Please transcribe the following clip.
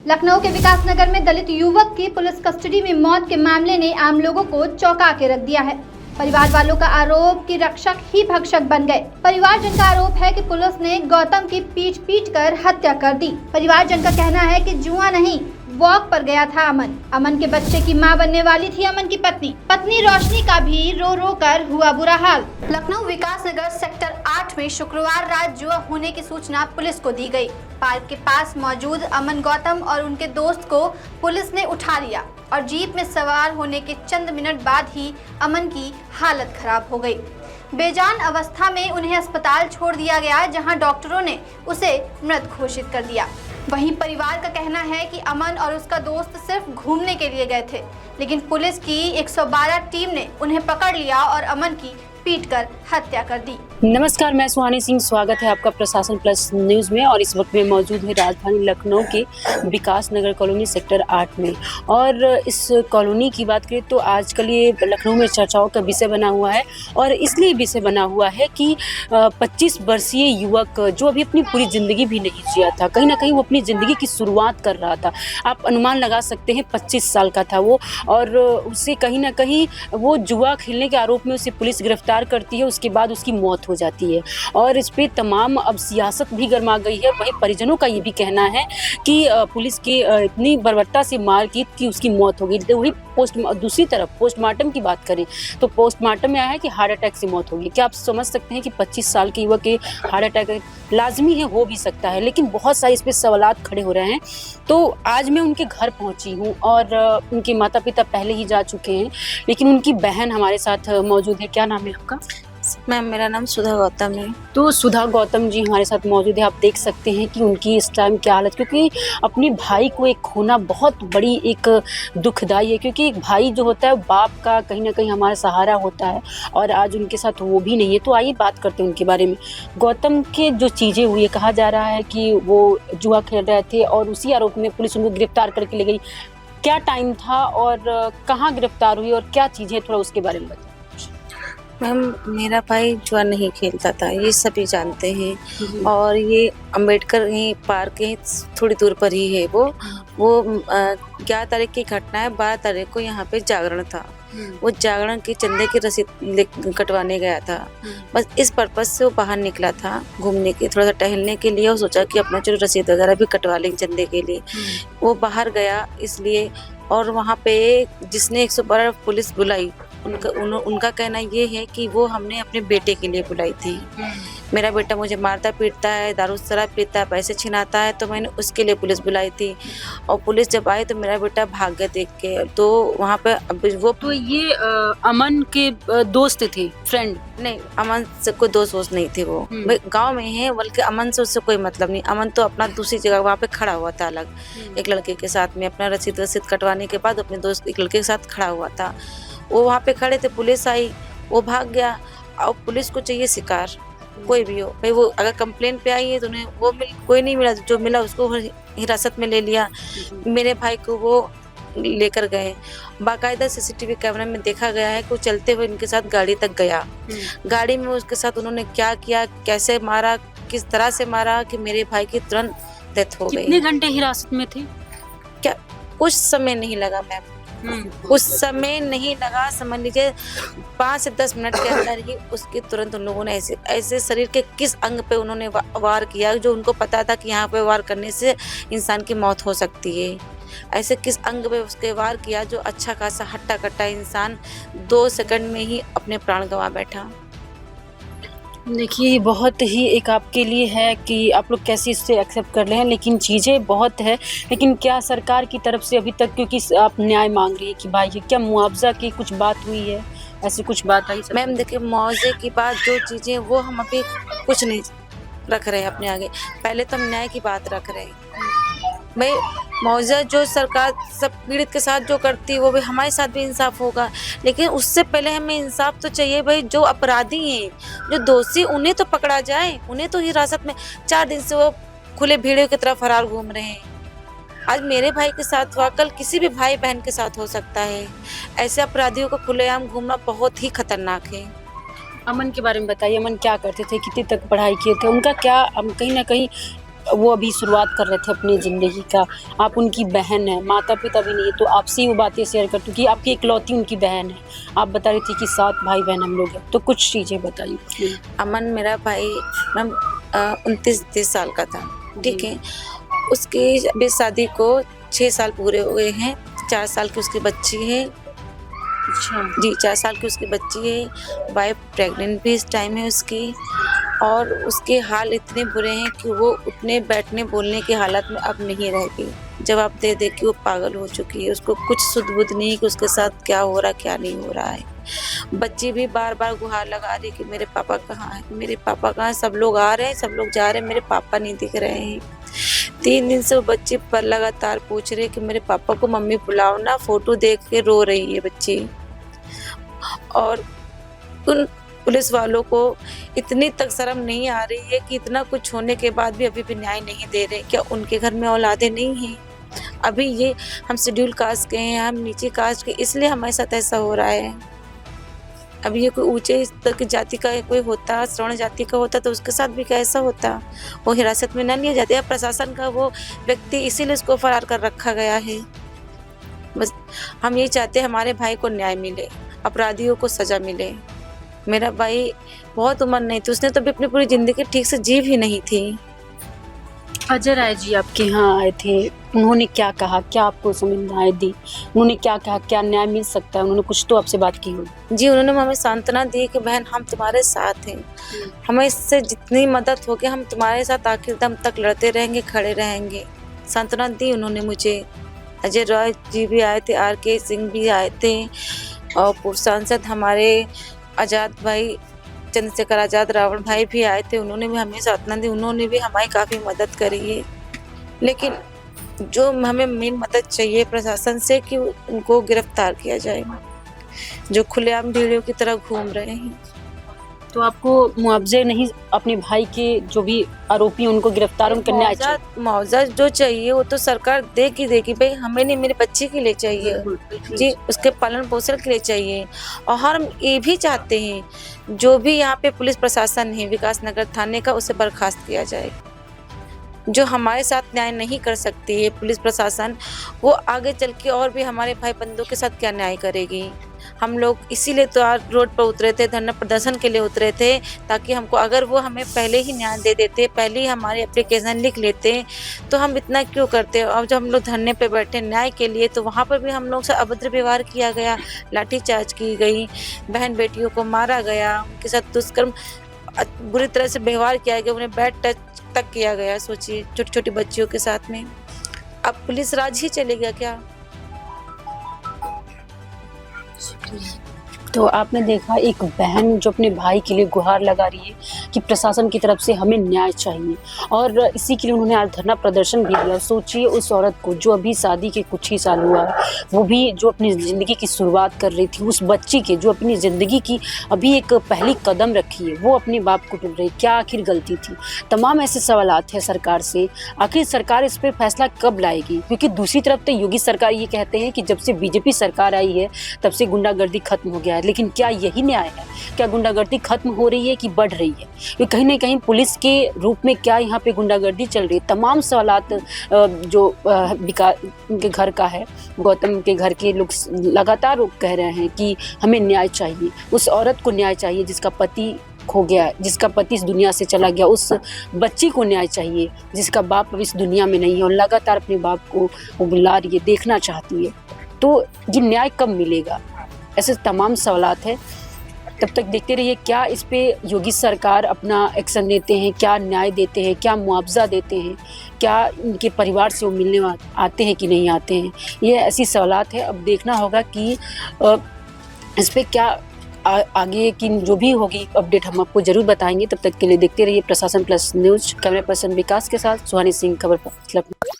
लखनऊ के विकास नगर में दलित युवक की पुलिस कस्टडी में मौत के मामले ने आम लोगों को चौंका के रख दिया है। परिवार वालों का आरोप कि रक्षक ही भक्षक बन गए। परिवारजन का आरोप है कि पुलिस ने गौतम की पीट कर हत्या कर दी। परिवारजन का कहना है कि जुआ नहीं, वॉक पर गया था अमन के बच्चे की मां बनने वाली थी अमन की पत्नी रोशनी का भी रो रो कर हुआ बुरा हाल। लखनऊ विकास नगर सेक्टर 8 में शुक्रवार रात जुआ होने की सूचना पुलिस को दी गई। पार्क के पास मौजूद अमन गौतम और उनके दोस्त को पुलिस ने उठा लिया और जीप में सवार होने के चंद मिनट बाद ही अमन की हालत खराब हो गई। बेजान अवस्था में उन्हें अस्पताल छोड़ दिया गया, जहां डॉक्टरों ने उसे मृत घोषित कर दिया। वहीं परिवार का कहना है कि अमन और उसका दोस्त सिर्फ घूमने के लिए गए थे, लेकिन पुलिस की 112 टीम ने उन्हें पकड़ लिया और अमन की पीटकर हत्या कर दी। नमस्कार, मैं सुहानी सिंह, स्वागत है आपका प्रशासन प्लस न्यूज़ में। और इस वक्त में मौजूद है राजधानी लखनऊ के विकास नगर कॉलोनी सेक्टर 8 में। और इस कॉलोनी की बात करें तो आजकल ये लखनऊ में चर्चाओं का विषय बना हुआ है, और इसलिए विषय बना हुआ है कि 25 वर्षीय युवक जो अभी अपनी पूरी ज़िंदगी भी नहीं जिया था, कहीं ना कहीं वो अपनी ज़िंदगी की शुरुआत कर रहा था। आप अनुमान लगा सकते हैं 25 साल का था वो, और उससे कहीं ना कहीं वो जुआ खेलने के आरोप में उसे पुलिस गिरफ्तार करती है। उसके बाद उसकी मौत हो जाती है और इस पे तमाम अब सियासत भी गर्मा गई है। वहीं परिजनों का ये भी कहना है कि पुलिस की इतनी बर्बरता से मार की कि उसकी मौत हो गई। तो वही दूसरी तरफ पोस्टमार्टम की बात करें तो पोस्टमार्टम में आया है कि हार्ट अटैक से मौत होगी। क्या आप समझ सकते हैं कि 25 साल के युवक के हार्ट अटैक लाजमी है, हो भी सकता है, लेकिन बहुत सारे इस पर सवालात खड़े हो रहे हैं। तो आज मैं उनके घर पहुंची हूं और उनके माता पिता पहले ही जा चुके हैं, लेकिन उनकी बहन हमारे साथ मौजूद है। क्या नाम है आपका? मैम, मेरा नाम सुधा गौतम है। तो सुधा गौतम जी हमारे साथ मौजूद है। आप देख सकते हैं कि उनकी इस टाइम क्या हालत, क्योंकि अपने भाई को एक खोना बहुत बड़ी एक दुखदाई है, क्योंकि एक भाई जो होता है बाप का कहीं ना कहीं हमारा सहारा होता है, और आज उनके साथ वो भी नहीं है। तो आइए बात करते हैं उनके बारे में। गौतम के जो चीज़ें हुई, कहा जा रहा है कि वो जुआ खेल रहे थे और उसी आरोप में पुलिस उनको गिरफ्तार करके ले गई। क्या टाइम था और कहाँ गिरफ्तार हुई और क्या चीज़ें, थोड़ा उसके बारे में बताइए। मैम, मेरा भाई जुआ नहीं खेलता था, ये सभी जानते हैं। और ये अंबेडकर ही पार्क के थोड़ी दूर पर ही है वो 11 तारीख की घटना है। 12 तारीख को यहाँ पे जागरण था। वो जागरण की चंदे की रसीद कटवाने गया था। बस इस पर्पज से वो बाहर निकला था घूमने के, थोड़ा सा टहलने के लिए। वो सोचा कि अपना जो रसीद वगैरह भी कटवा लेंगे चंदे के लिए। वो बाहर गया इसलिए, और वहाँ पे जिसने 112 पुलिस बुलाई, उनका कहना ये है कि वो हमने अपने बेटे के लिए बुलाई थी। मेरा बेटा मुझे मारता पीटता है, दारू शराब पीता है, पैसे छिनाता है, तो मैंने उसके लिए पुलिस बुलाई थी। और पुलिस जब आई तो मेरा बेटा भाग गया देख के। तो वहाँ पे वो तो ये अमन के दोस्त थे, फ्रेंड? नहीं, अमन से कोई दोस्त नहीं थे। वो गांव में है, बल्कि अमन से उससे कोई मतलब नहीं। अमन तो अपना दूसरी जगह वहाँ पे खड़ा हुआ था अलग, एक लड़के के साथ में। अपना रसीद कटवाने के बाद अपने दोस्त एक लड़के के साथ खड़ा हुआ था। वो वहाँ पे खड़े थे, पुलिस आई, वो भाग गया। और पुलिस को चाहिए शिकार, कोई भी हो भाई। वो अगर कंप्लेन पे आई है तो उन्हें वो कोई नहीं मिला, जो मिला उसको हिरासत में ले लिया। मेरे भाई को वो लेकर गए। बाकायदा सीसीटीवी कैमरे में देखा गया है कि वो चलते हुए इनके साथ गाड़ी तक गया। गाड़ी में उसके साथ उन्होंने क्या किया, कैसे मारा, किस तरह से मारा कि मेरे भाई की तुरंत डेथ हो गई। कितने घंटे हिरासत में थे? क्या कुछ समय नहीं लगा मैम, उस समय नहीं लगा, समझ लीजिए 5 से 10 मिनट के अंदर ही उसके तुरंत उन लोगों ने ऐसे शरीर के किस अंग पे उन्होंने वार किया, जो उनको पता था कि यहाँ पे वार करने से इंसान की मौत हो सकती है। ऐसे किस अंग पे उसके वार किया, जो अच्छा खासा हट्टा कट्टा इंसान 2 सेकंड में ही अपने प्राण गंवा बैठा। देखिए, बहुत ही एक आपके लिए है कि आप लोग कैसे इससे एक्सेप्ट कर रहे हैं, लेकिन चीज़ें बहुत है। लेकिन क्या सरकार की तरफ से अभी तक, क्योंकि आप न्याय मांग रही है कि भाई क्या मुआवजा की कुछ बात हुई है, ऐसी कुछ बात आई? मैम देखिए, मुआवजे की बात, जो चीज़ें वो हम अभी कुछ नहीं रख रहे हैं अपने आगे। पहले तो हम न्याय की बात रख रहे हैं भाई। मुआवजा जो सरकार सब पीड़ित के साथ जो करती है, वो भी हमारे साथ भी इंसाफ होगा, लेकिन उससे पहले हमें इंसाफ तो चाहिए भाई। जो अपराधी हैं, जो दोषी, उन्हें तो पकड़ा जाए। उन्हें तो हिरासत में 4 दिन से वो खुले भीड़ों की तरह फरार घूम रहे हैं। आज मेरे भाई के साथ हुआ, कल किसी भी भाई बहन के साथ हो सकता है। ऐसे अपराधियों को खुलेआम घूमना बहुत ही खतरनाक है। अमन के बारे में बताइए, अमन क्या करते थे, कितने तक पढ़ाई किए थे, उनका क्या कहीं ना कहीं वो अभी शुरुआत कर रहे थे अपनी ज़िंदगी का, आप उनकी बहन हैं, माता पिता भी नहीं है, तो आपसे ही वो बातें शेयर करती हूँ कि आपकी इकलौती उनकी बहन है। आप बता रही थी कि 7 भाई बहन हम लोग हैं, तो कुछ चीज़ें बताइए। अमन मेरा भाई मैम 29-30 साल का था, ठीक है। उसकी अभी शादी को 6 साल पूरे हुए हैं। 4 साल की उसकी बच्ची है अच्छा जी, 4 साल की उसकी बच्ची है। वाइफ प्रेग्नेंट भी इस टाइम है उसकी, और उसके हाल इतने बुरे हैं कि वो उठने बैठने बोलने की हालत में अब नहीं रहेगी। जवाब दे दे कि वो पागल हो चुकी है, उसको कुछ सुध बुध नहीं कि उसके साथ क्या हो रहा क्या नहीं हो रहा है। बच्ची भी बार बार गुहार लगा रही कि मेरे पापा कहाँ हैं, मेरे पापा कहाँ हैं। सब लोग आ रहे हैं, सब लोग जा रहे हैं, मेरे पापा नहीं दिख रहे हैं। 3 दिन से वो बच्ची पर लगातार पूछ रहे कि मेरे पापा को मम्मी बुलाओ ना। फोटो देख के रो रही है बच्ची। और उन पुलिस वालों को इतनी तक शर्म नहीं आ रही है कि इतना कुछ होने के बाद भी अभी भी न्याय नहीं दे रहे। क्या उनके घर में औलादे नहीं हैं? अभी ये हम शेड्यूल कास्ट के हैं, हम नीचे कास्ट के, इसलिए हमारे साथ ऐसा हो रहा है। अभी ये कोई ऊंचे स्तर की जाति का कोई होता, श्रवण जाति का होता, तो उसके साथ भी कैसा होता? वो हिरासत में न लिए जाते। अब प्रशासन का वो व्यक्ति इसीलिए उसको फरार कर रखा गया है। बस हम यही चाहते हैं हमारे भाई को न्याय मिले, अपराधियों को सजा मिले। मेरा भाई बहुत उम्र नहीं थी, उसने तो भी अपनी पूरी जिंदगी ठीक से जी भी नहीं थी। अजय राय जी आपके यहाँ आए थे, उन्होंने क्या कहा, क्या आपको समझाएं दी, उन्होंने क्या कहा, क्या न्याय मिल सकता है? उन्होंने कुछ तो आपसे बात की होगी। जी, उन्होंने हमें सांत्वना दी कि बहन हम तुम्हारे साथ हैं, हमें इससे जितनी मदद होगी हम तुम्हारे साथ आखिर दम तक लड़ते रहेंगे, खड़े रहेंगे। सांत्वना दी उन्होंने मुझे। अजय राय जी भी आए थे, RK सिंह भी आए थे, और पूर्व सांसद हमारे आज़ाद भाई चंद्रशेखर आज़ाद रावण भाई भी आए थे। उन्होंने भी हमें सांत्वना दी, उन्होंने भी हमारी काफ़ी मदद करी है। लेकिन जो हमें मेन मदद चाहिए प्रशासन से कि उनको गिरफ्तार किया जाए, जो खुलेआम भेड़ियों की तरह घूम रहे हैं। तो आपको मुआवजे नहीं, अपने भाई के जो भी आरोपी हैं उनको गिरफ्तार, उनका न्याय चाहिए? मुआवजा जो चाहिए वो तो सरकार देगी भाई, हमें नहीं, मेरे बच्चे के लिए चाहिए जी, उसके पालन पोषण के लिए चाहिए। और हम ये भी चाहते हैं जो भी यहाँ पे पुलिस प्रशासन है विकास नगर थाने का, उसे बर्खास्त किया जाए। जो हमारे साथ न्याय नहीं कर सकती है पुलिस प्रशासन, वो आगे चल के और भी हमारे भाई बंधुओं के साथ क्या न्याय करेगी? हम लोग इसीलिए तो आज रोड पर उतरे थे, धरना प्रदर्शन के लिए उतरे थे, ताकि हमको, अगर वो हमें पहले ही न्याय दे देते, पहले ही हमारे एप्लीकेशन लिख लेते, तो हम इतना क्यों करते। अब जब हम लोग धरने पे बैठे न्याय के लिए, तो वहाँ पर भी हम लोग से अभद्र व्यवहार किया गया, लाठीचार्ज की गई, बहन बेटियों को मारा गया, उनके साथ दुष्कर्म बुरी तरह से व्यवहार किया गया, उन्हें बैड टच तक किया गया। सोचिए, छोटी छोटी बच्चियों के साथ में। अब पुलिस राज ही चलेगा क्या? तो आपने देखा एक बहन जो अपने भाई के लिए गुहार लगा रही है कि प्रशासन की तरफ से हमें न्याय चाहिए, और इसी के लिए उन्होंने आज धरना प्रदर्शन भी दिया। सोचिए उस औरत को जो अभी शादी के कुछ ही साल हुआ है, वो भी जो अपनी ज़िंदगी की शुरुआत कर रही थी, उस बच्ची के जो अपनी ज़िंदगी की अभी एक पहली कदम रखी है, वो अपने बाप को ढूंढ रही। क्या आखिर गलती थी? तमाम ऐसे सवालात हैं सरकार से। आखिर सरकार इस पर फैसला कब लाएगी? क्योंकि दूसरी तरफ तो योगी सरकार ये कहते हैं कि जब से BJP सरकार आई है तब से गुंडागर्दी खत्म हो गया है। लेकिन क्या यही न्याय है? क्या गुंडागर्दी खत्म हो रही है कि बढ़ रही है? ये कहीं ना कहीं पुलिस के रूप में क्या यहाँ पे गुंडागर्दी चल रही है? तमाम सवालात जो विकास के घर का है, गौतम के घर के लोग लगातार कह रहे हैं कि हमें न्याय चाहिए, उस औरत को न्याय चाहिए जिसका पति खो गया, जिसका पति इस दुनिया से चला गया, उस बच्ची को न्याय चाहिए जिसका बाप अब इस दुनिया में नहीं है और लगातार अपने बाप को वो बुला रही है, देखना चाहती है। तो ये न्याय कब मिलेगा? ऐसे तमाम सवालात हैं। तब तक देखते रहिए क्या इस पे योगी सरकार अपना एक्शन लेते हैं, क्या न्याय देते हैं, क्या मुआवजा देते हैं, क्या इनके परिवार से वो मिलने आते हैं कि नहीं आते हैं। ये ऐसी सवालात है। अब देखना होगा कि इस पे क्या आगे की जो भी होगी अपडेट हम आपको जरूर बताएंगे। तब तक के लिए देखते रहिए प्रशासन प्लस न्यूज़। कैमरा पर्सन विकास के साथ सुहानी सिंह, खबर लखनऊ।